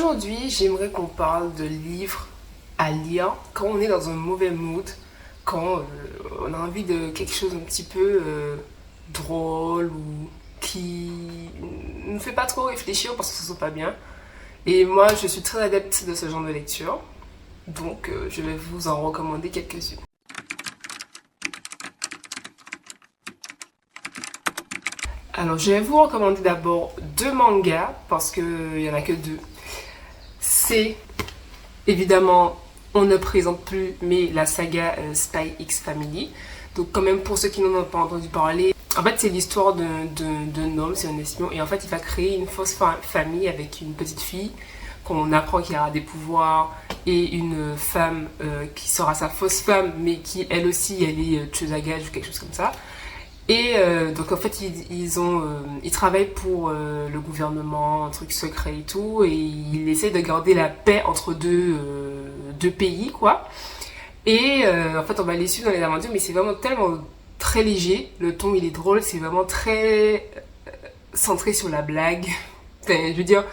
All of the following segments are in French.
Aujourd'hui, j'aimerais qu'on parle de livres à lire quand on est dans un mauvais mood, quand on a envie de quelque chose un petit peu drôle ou qui ne nous fait pas trop réfléchir parce que ça ne sent pas bien. Et moi, je suis très adepte de ce genre de lecture, donc je vais vous en recommander quelques-unes. Alors, je vais vous recommander d'abord deux mangas parce qu'il n'y en a que deux. C'est évidemment, on ne présente plus, mais la saga Spy X Family. Donc, quand même, pour ceux qui n'en ont pas entendu parler, en fait, c'est l'histoire d'un homme, c'est un espion, et en fait, il va créer une fausse famille avec une petite fille qu'on apprend qu'il aura des pouvoirs et une femme qui sera sa fausse femme, mais qui elle aussi, elle est tueuse à gages ou quelque chose comme ça. Et donc en fait ils travaillent pour le gouvernement, un truc secret et tout, et ils essaient de garder la paix entre deux pays quoi. Et en fait on va les suivre dans les aventures, mais c'est vraiment tellement très léger, le ton il est drôle, c'est vraiment très centré sur la blague. Enfin, je veux dire,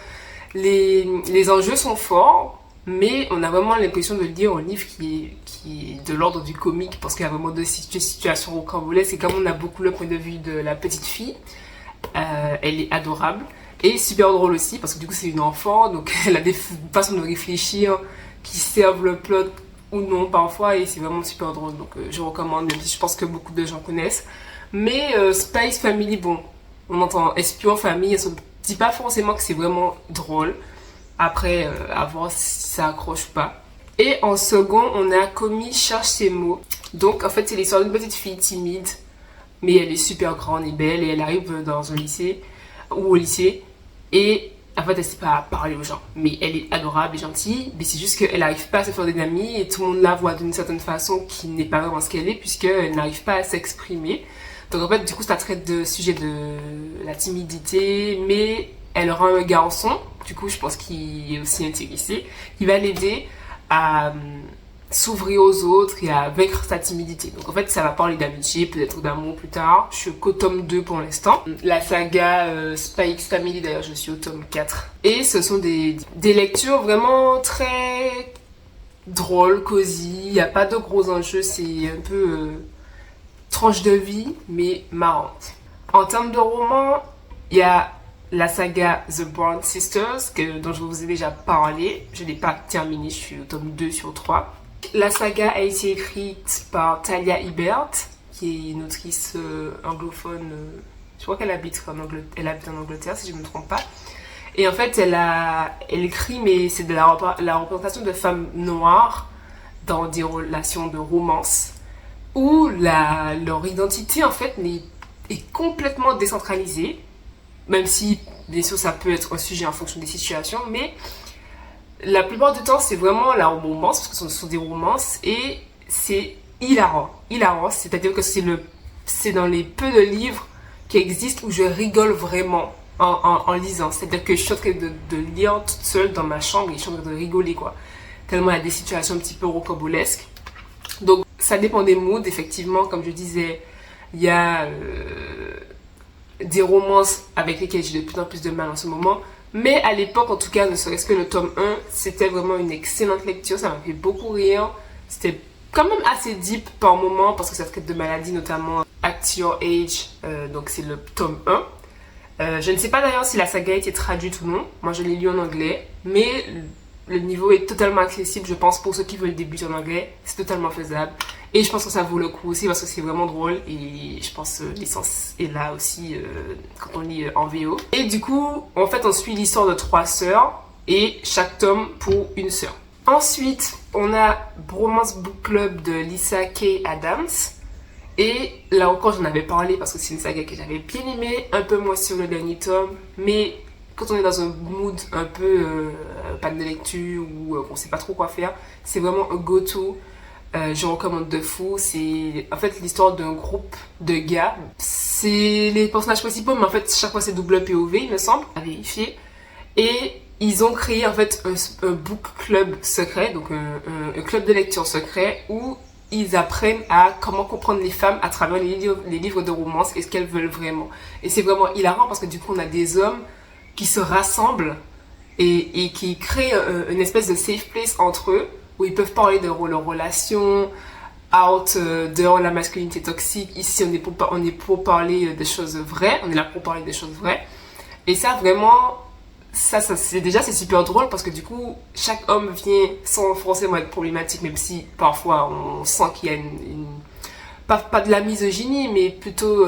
les enjeux sont forts, mais on a vraiment l'impression de lire un livre qui est de l'ordre du comique parce qu'il y a vraiment des situations rocambolesques. Et comme on a beaucoup le point de vue de la petite fille, elle est adorable et super drôle aussi parce que du coup c'est une enfant, donc elle a des façons de réfléchir qui servent le plot ou non parfois, et c'est vraiment super drôle, donc je recommande, même si je pense que beaucoup de gens connaissent. Mais Spice Family, bon, on entend espion famille, ça ne dit pas forcément que c'est vraiment drôle. Après, à voir si ça accroche ou pas. Et en second, on a Komi cherche ses mots. Donc, en fait, c'est l'histoire d'une petite fille timide, mais elle est super grande et belle, et elle arrive dans un lycée, ou au lycée, et en fait, elle sait pas parler aux gens. Mais elle est adorable et gentille, mais c'est juste qu'elle n'arrive pas à se faire des amis, et tout le monde la voit d'une certaine façon qui n'est pas vraiment ce qu'elle est, puisqu'elle n'arrive pas à s'exprimer. Donc, en fait, du coup, ça traite de sujet de la timidité, mais elle aura un garçon, du coup, je pense qu'il est aussi intéressé, qui va l'aider à s'ouvrir aux autres et à vaincre sa timidité. Donc en fait, ça va parler d'amitié, peut-être d'amour plus tard. Je suis qu'au tome 2 pour l'instant. La saga Spy X Family, d'ailleurs, je suis au tome 4. Et ce sont des lectures vraiment très drôles, cosy. Il n'y a pas de gros enjeux, c'est un peu tranche de vie, mais marrante. En termes de roman, il y a la saga The Brown Sisters, dont je vous ai déjà parlé. Je ne l'ai pas terminée, je suis au tome 2 sur 3. La saga a été écrite par Talia Hibbert, qui est une autrice anglophone. Je crois qu'elle habite elle habite en Angleterre, si je ne me trompe pas. Et en fait, elle écrit, mais c'est de la représentation de femmes noires dans des relations de romance, où leur identité, en fait, est complètement décentralisée. Même si, bien sûr, ça peut être un sujet en fonction des situations, mais la plupart du temps, c'est vraiment la romance, parce que ce sont des romances, et c'est hilarant. Hilarant, c'est-à-dire que c'est dans les peu de livres qui existent où je rigole vraiment en lisant. C'est-à-dire que je suis en train de lire toute seule dans ma chambre et je suis en train de rigoler, quoi. Tellement il y a des situations un petit peu rocambolesques. Donc, ça dépend des moods, effectivement, comme je disais, il y a des romances avec lesquelles j'ai de plus en plus de mal en ce moment, mais à l'époque, en tout cas, ne serait-ce que le tome 1, c'était vraiment une excellente lecture, ça m'a fait beaucoup rire, c'était quand même assez deep par moment parce que ça traite de maladies, notamment At Your Age, donc c'est le tome 1. Je ne sais pas d'ailleurs si la saga a été traduite ou non, moi je l'ai lu en anglais, mais le niveau est totalement accessible, je pense, pour ceux qui veulent débuter en anglais, c'est totalement faisable. Et je pense que ça vaut le coup aussi parce que c'est vraiment drôle, et je pense que l'essence est là aussi quand on lit en VO. Et du coup, en fait, on suit l'histoire de 3 sœurs et chaque tome pour une sœur. Ensuite, on a Bromance Book Club de Lisa K. Adams. Et là encore, j'en avais parlé parce que c'est une saga que j'avais bien aimée, un peu moins sur le dernier tome, mais quand on est dans un mood un peu panne de lecture ou on sait pas trop quoi faire, c'est vraiment un go-to. Je recommande de fou. C'est en fait l'histoire d'un groupe de gars. C'est les personnages principaux, mais en fait chaque fois c'est double POV, il me semble, à vérifier. Et ils ont créé en fait un book club secret, donc un club de lecture secret où ils apprennent à comment comprendre les femmes à travers les livres de romance et ce qu'elles veulent vraiment. Et c'est vraiment hilarant parce que du coup on a des hommes qui se rassemblent et qui crée une espèce de safe place entre eux où ils peuvent parler de leurs relations, dehors la masculinité toxique. Ici, on est pour parler des choses vraies, on est là pour parler des choses vraies. Et ça, vraiment, c'est super drôle parce que du coup, chaque homme vient sans forcément être problématique, même si parfois on sent qu'il y a pas de la misogynie, mais plutôt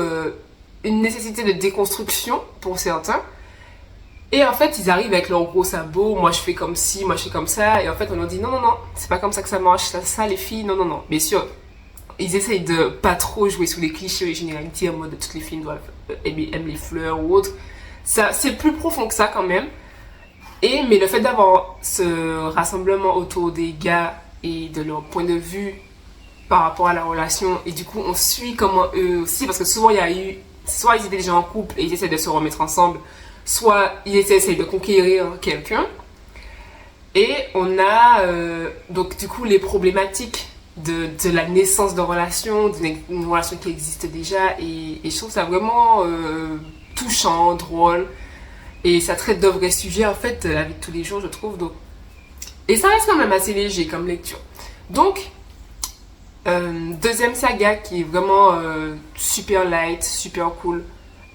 une nécessité de déconstruction pour certains. Et en fait, ils arrivent avec leurs gros sabots, moi je fais comme ci, moi je fais comme ça, et en fait on leur dit non, non, non, c'est pas comme ça que ça marche, ça les filles, non, non, non. Bien sûr, ils essayent de pas trop jouer sous les clichés et les généralités en mode toutes les filles doivent aimer les fleurs ou autre. Ça, c'est plus profond que ça quand même. Mais le fait d'avoir ce rassemblement autour des gars et de leur point de vue par rapport à la relation, et du coup on suit comment eux aussi, parce que souvent il y a eu, soit ils étaient déjà en couple et ils essaient de se remettre ensemble, soit ils essaient de conquérir quelqu'un. Et on a donc du coup les problématiques de la naissance de relations, d'une relation qui existe déjà, et je trouve ça vraiment touchant, drôle, et ça traite de vrais sujets en fait de la vie de tous les jours, je trouve. Donc. Et ça reste quand même assez léger comme lecture. Donc, deuxième saga qui est vraiment super light, super cool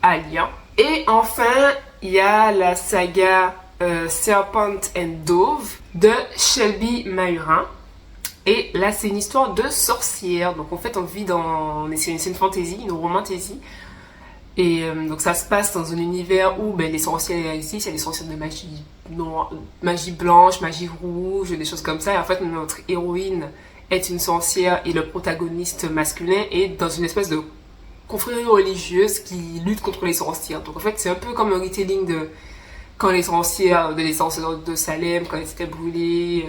à lire. Et enfin, il y a la saga Serpent and Dove de Shelby Mahurin. Et là, c'est une histoire de sorcière. Donc en fait, on vit dans... C'est une fantasy, une romantasy. Et donc ça se passe dans un univers où les sorcières existent. Il y a des sorcières de magie noire, magie blanche, magie rouge, des choses comme ça. Et en fait, notre héroïne est une sorcière et le protagoniste masculin est dans une espèce de confrérie religieuse qui lutte contre les sorcières. Donc en fait, c'est un peu comme un retelling de quand les sorcières de Salem, quand elles étaient brûlées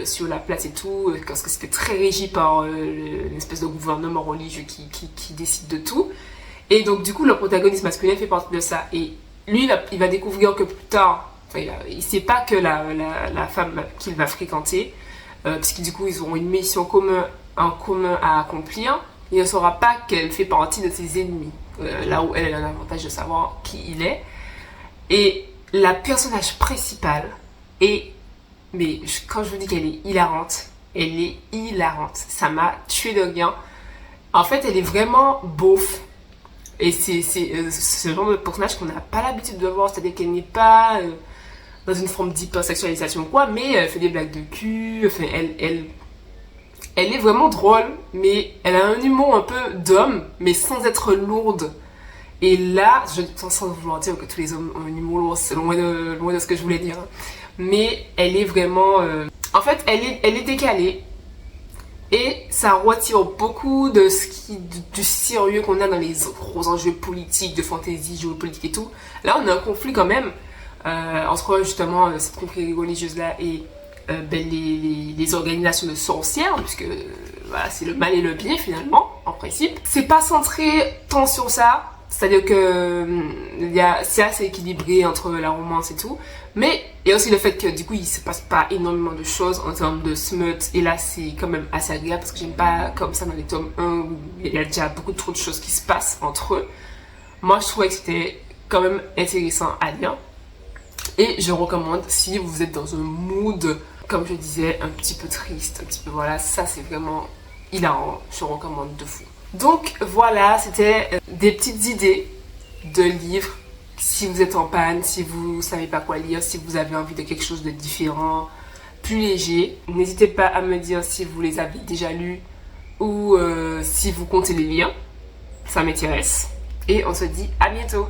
sur la place et tout, parce que c'était très régi par une espèce de gouvernement religieux qui décide de tout. Et donc du coup, le protagoniste masculin fait partie de ça. Et lui, il va découvrir que plus tard, il sait pas que la femme qu'il va fréquenter, puisque du coup, ils auront une mission en commun à accomplir, il ne saura pas qu'elle fait partie de ses ennemis. Là où elle a l'avantage de savoir qui il est. Et la personnage principale mais quand je vous dis qu'elle est hilarante, elle est hilarante. Ça m'a tué de rien. En fait, elle est vraiment beauf. Et c'est ce genre de personnage qu'on n'a pas l'habitude de voir. C'est-à-dire qu'elle n'est pas dans une forme d'hypersexualisation ou quoi, mais elle fait des blagues de cul. Enfin, elle est vraiment drôle, mais elle a un humour un peu d'homme, mais sans être lourde. Et là, sans vouloir dire que tous les hommes ont un humour lourd, c'est loin de ce que je voulais dire. Mais elle est vraiment... En fait, elle est décalée. Et ça retire beaucoup de du sérieux qu'on a dans les gros enjeux politiques, de fantaisie, géopolitique et tout. Là, on a un conflit quand même entre justement cette confrérie religieuse-là et les organisations de sorcières, puisque voilà, c'est le mal et le bien finalement, en principe. C'est pas centré tant sur ça. C'est-à-dire que c'est assez équilibré entre la romance et tout. Mais il y a aussi le fait que du coup il se passe pas énormément de choses en termes de smut. Et là c'est quand même assez agréable parce que j'aime pas comme ça dans les tomes 1 où il y a déjà beaucoup trop de choses qui se passent entre eux. Moi je trouvais que c'était quand même intéressant à lire. Et je recommande si vous êtes dans un mood, comme je disais, un petit peu triste, un petit peu voilà, ça c'est vraiment hilarant. Je recommande de fou. Donc voilà, c'était des petites idées de livres. Si vous êtes en panne, si vous savez pas quoi lire, si vous avez envie de quelque chose de différent, plus léger, n'hésitez pas à me dire si vous les avez déjà lus ou si vous comptez les lire. Ça m'intéresse. Et on se dit à bientôt.